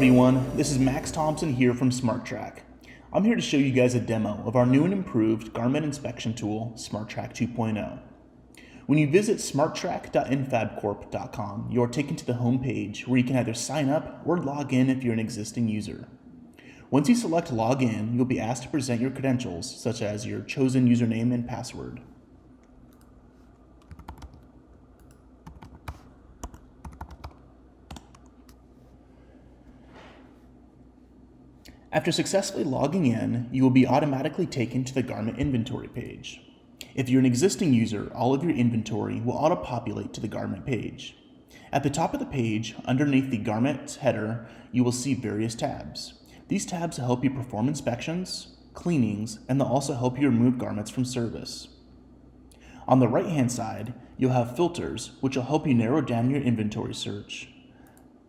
everyone, this is Max Thompson here from SmartTrack. I'm here to show you guys a demo of our new and improved garment inspection tool, SmartTrack 2.0. When you visit smarttrack.infabcorp.com, you are taken to the home page where you can either sign up or log in if you're an existing user. Once you select log in, you'll be asked to present your credentials, such as your chosen username and password. After successfully logging in, you will be automatically taken to the garment inventory page. If you're an existing user, all of your inventory will auto-populate to the garment page. At the top of the page, underneath the garment header, you will see various tabs. These tabs will help you perform inspections, cleanings, and they'll also help you remove garments from service. On the right-hand side, you'll have filters, which will help you narrow down your inventory search.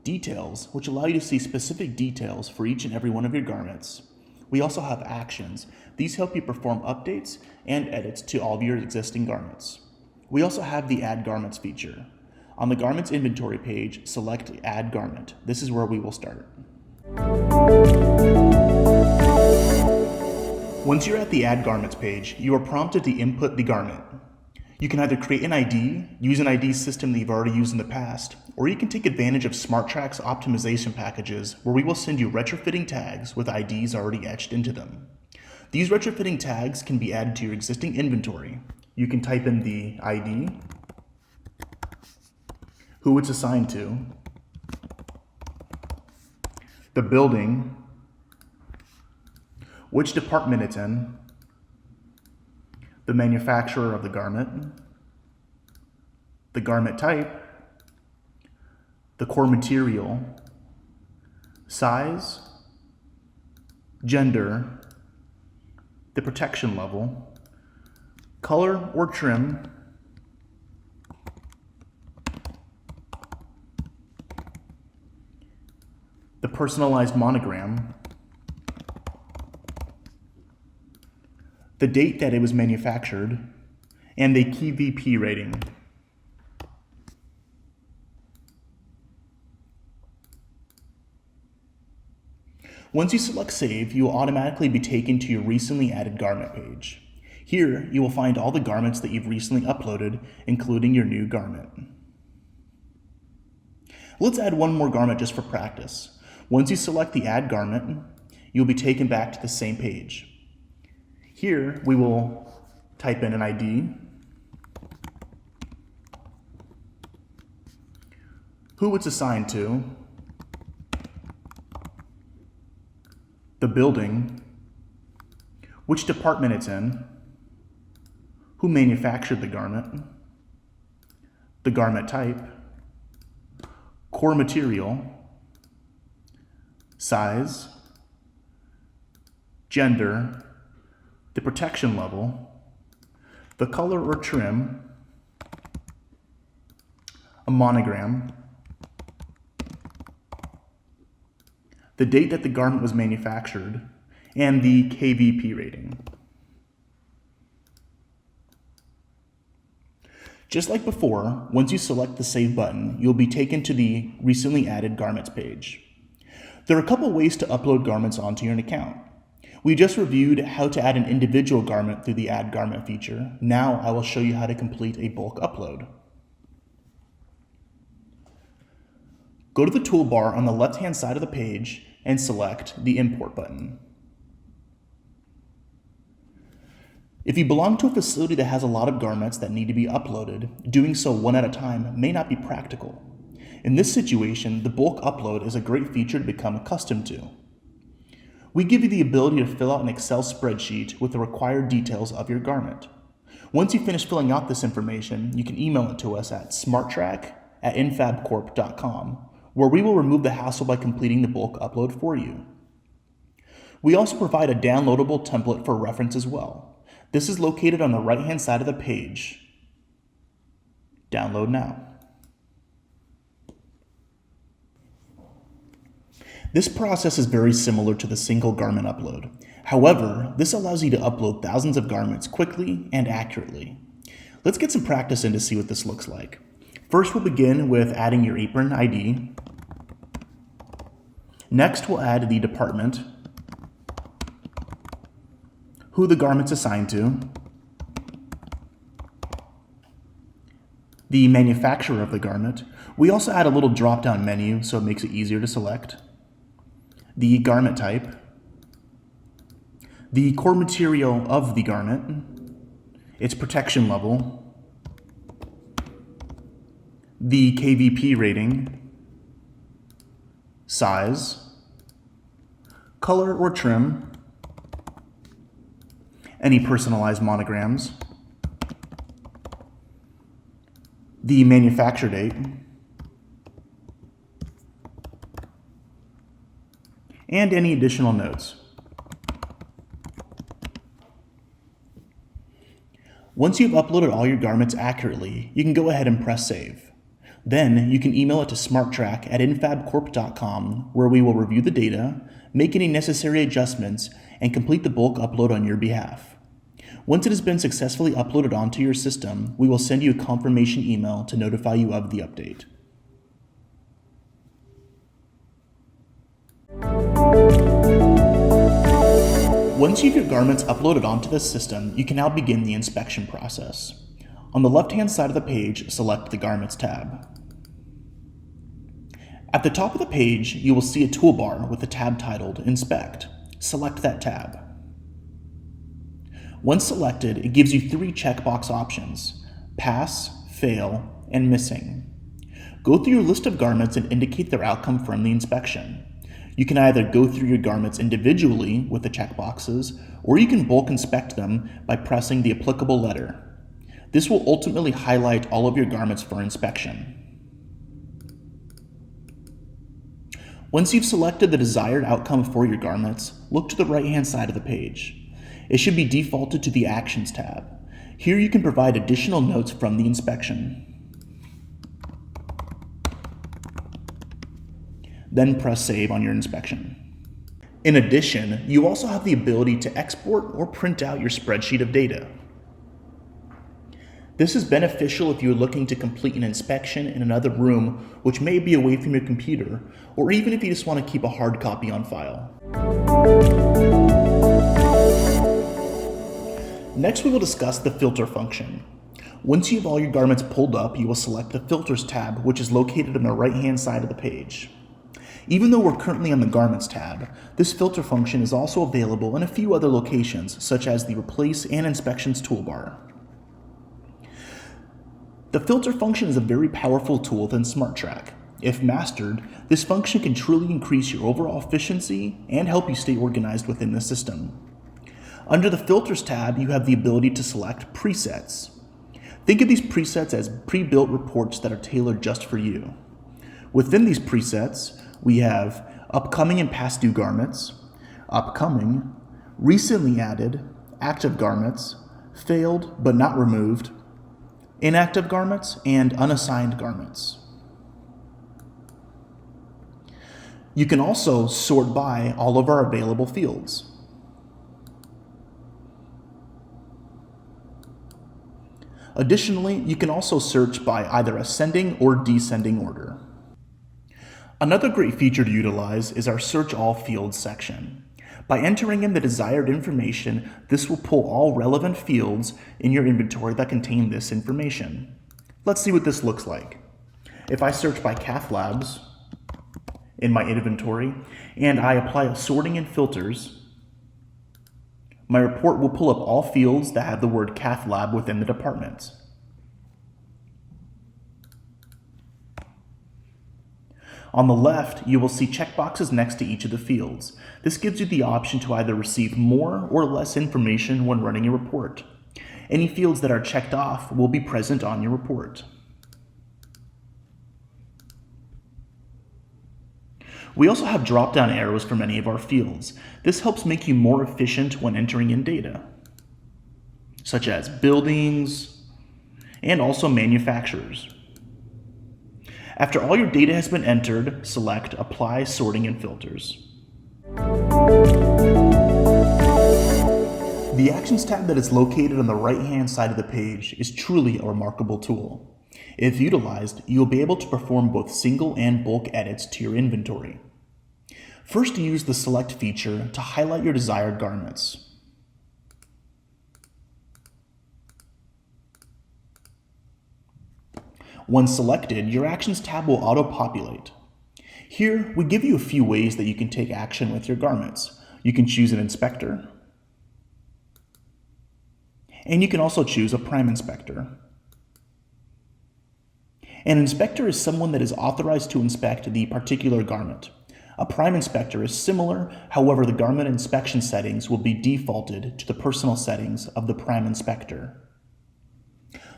Details, which allow you to see specific details for each and every one of your garments. We also have actions. These help you perform updates and edits to all of your existing garments. We also have the Add Garments feature. On the Garments inventory page, select Add Garment. This is where we will start. Once you're at the Add Garments page, you are prompted to input the garment. You can either create an ID, use an ID system that you've already used in the past, or you can take advantage of SmartTrack's optimization packages where we will send you retrofitting tags with IDs already etched into them. These retrofitting tags can be added to your existing inventory. You can type in the ID, who it's assigned to, the building, which department it's in, the manufacturer of the garment, the garment type, the core material, size, gender, the protection level, color or trim, the personalized monogram, the date that it was manufactured, and the KVP rating. Once you select Save, you will automatically be taken to your recently added garment page. Here, you will find all the garments that you've recently uploaded, including your new garment. Let's add one more garment just for practice. Once you select the Add Garment, you'll be taken back to the same page. Here, we will type in an ID, who it's assigned to, the building, which department it's in, who manufactured the garment type, core material, size, gender, the protection level, the color or trim, a monogram, the date that the garment was manufactured, and the KVP rating. Just like before, once you select the Save button, you'll be taken to the recently added garments page. There are a couple ways to upload garments onto your account. We just reviewed how to add an individual garment through the Add Garment feature. Now I will show you how to complete a bulk upload. Go to the toolbar on the left-hand side of the page and select the Import button. If you belong to a facility that has a lot of garments that need to be uploaded, doing so one at a time may not be practical. In this situation, the bulk upload is a great feature to become accustomed to. We give you the ability to fill out an Excel spreadsheet with the required details of your garment. Once you finish filling out this information, you can email it to us at smarttrack@infabcorp.com, where we will remove the hassle by completing the bulk upload for you. We also provide a downloadable template for reference as well. This is located on the right-hand side of the page. Download now. This process is very similar to the single garment upload. However, this allows you to upload thousands of garments quickly and accurately. Let's get some practice in to see what this looks like. First, we'll begin with adding your apron ID. Next, we'll add the department, who the garment's assigned to, the manufacturer of the garment. We also add a little drop-down menu so it makes it easier to select, the garment type, the core material of the garment, its protection level, the KVP rating, size, color or trim, any personalized monograms, the manufacture date, and any additional notes. Once you've uploaded all your garments accurately, you can go ahead and press save. Then you can email it to smarttrack@infabcorp.com, where we will review the data, make any necessary adjustments, and complete the bulk upload on your behalf. Once it has been successfully uploaded onto your system, we will send you a confirmation email to notify you of the update. Once you have your garments uploaded onto the system, you can now begin the inspection process. On the left-hand side of the page, select the Garments tab. At the top of the page, you will see a toolbar with a tab titled Inspect. Select that tab. Once selected, it gives you 3 checkbox options: Pass, Fail, and Missing. Go through your list of garments and indicate their outcome from the inspection. You can either go through your garments individually with the checkboxes, or you can bulk inspect them by pressing the applicable letter. This will ultimately highlight all of your garments for inspection. Once you've selected the desired outcome for your garments, look to the right-hand side of the page. It should be defaulted to the Actions tab. Here you can provide additional notes from the inspection. Then press Save on your inspection. In addition, you also have the ability to export or print out your spreadsheet of data. This is beneficial if you're looking to complete an inspection in another room which may be away from your computer, or even if you just want to keep a hard copy on file. Next, we will discuss the filter function. Once you have all your garments pulled up, you will select the Filters tab, which is located on the right-hand side of the page. Even though we're currently on the Garments tab, this filter function is also available in a few other locations, such as the Replace and Inspections toolbar. The filter function is a very powerful tool within SmartTrack. If mastered, this function can truly increase your overall efficiency and help you stay organized within the system. Under the Filters tab, you have the ability to select presets. Think of these presets as pre-built reports that are tailored just for you. Within these presets, we have upcoming and past due garments, upcoming, recently added, active garments, failed but not removed, inactive garments, and unassigned garments. You can also sort by all of our available fields. Additionally, you can also search by either ascending or descending order. Another great feature to utilize is our Search All Fields section. By entering in the desired information, this will pull all relevant fields in your inventory that contain this information. Let's see what this looks like. If I search by Cath Labs in my inventory and I apply a sorting and filters, my report will pull up all fields that have the word Cath Lab within the departments. On the left, you will see checkboxes next to each of the fields. This gives you the option to either receive more or less information when running your report. Any fields that are checked off will be present on your report. We also have drop-down arrows for many of our fields. This helps make you more efficient when entering in data, such as buildings and also manufacturers. After all your data has been entered, select Apply Sorting and Filters. The Actions tab that is located on the right-hand side of the page is truly a remarkable tool. If utilized, you will be able to perform both single and bulk edits to your inventory. First, use the Select feature to highlight your desired garments. Once selected, your Actions tab will auto-populate. Here, we give you a few ways that you can take action with your garments. You can choose an inspector, and you can also choose a prime inspector. An inspector is someone that is authorized to inspect the particular garment. A prime inspector is similar, however, the garment inspection settings will be defaulted to the personal settings of the prime inspector.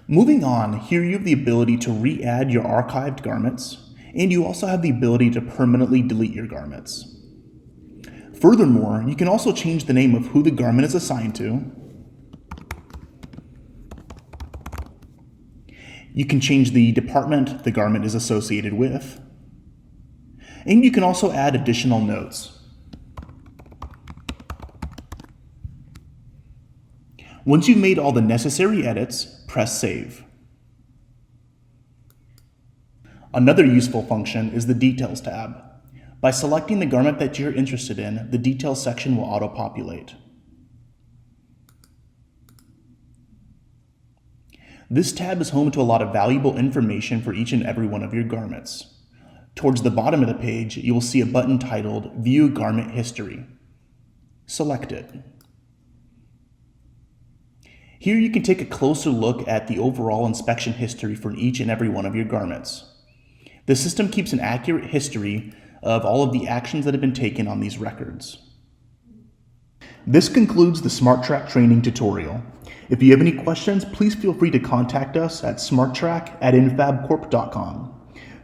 Moving on, here you have the ability to re-add your archived garments, and you also have the ability to permanently delete your garments. Furthermore, you can also change the name of who the garment is assigned to. You can change the department the garment is associated with. And you can also add additional notes. Once you've made all the necessary edits, press Save. Another useful function is the Details tab. By selecting the garment that you're interested in, the Details section will auto-populate. This tab is home to a lot of valuable information for each and every one of your garments. Towards the bottom of the page, you will see a button titled View Garment History. Select it. Here you can take a closer look at the overall inspection history for each and every one of your garments. The system keeps an accurate history of all of the actions that have been taken on these records. This concludes the SmartTrack training tutorial. If you have any questions, please feel free to contact us at smarttrack@infabcorp.com.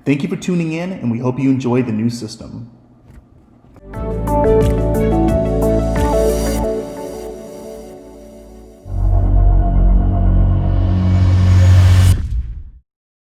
Thank you for tuning in, and we hope you enjoy the new system.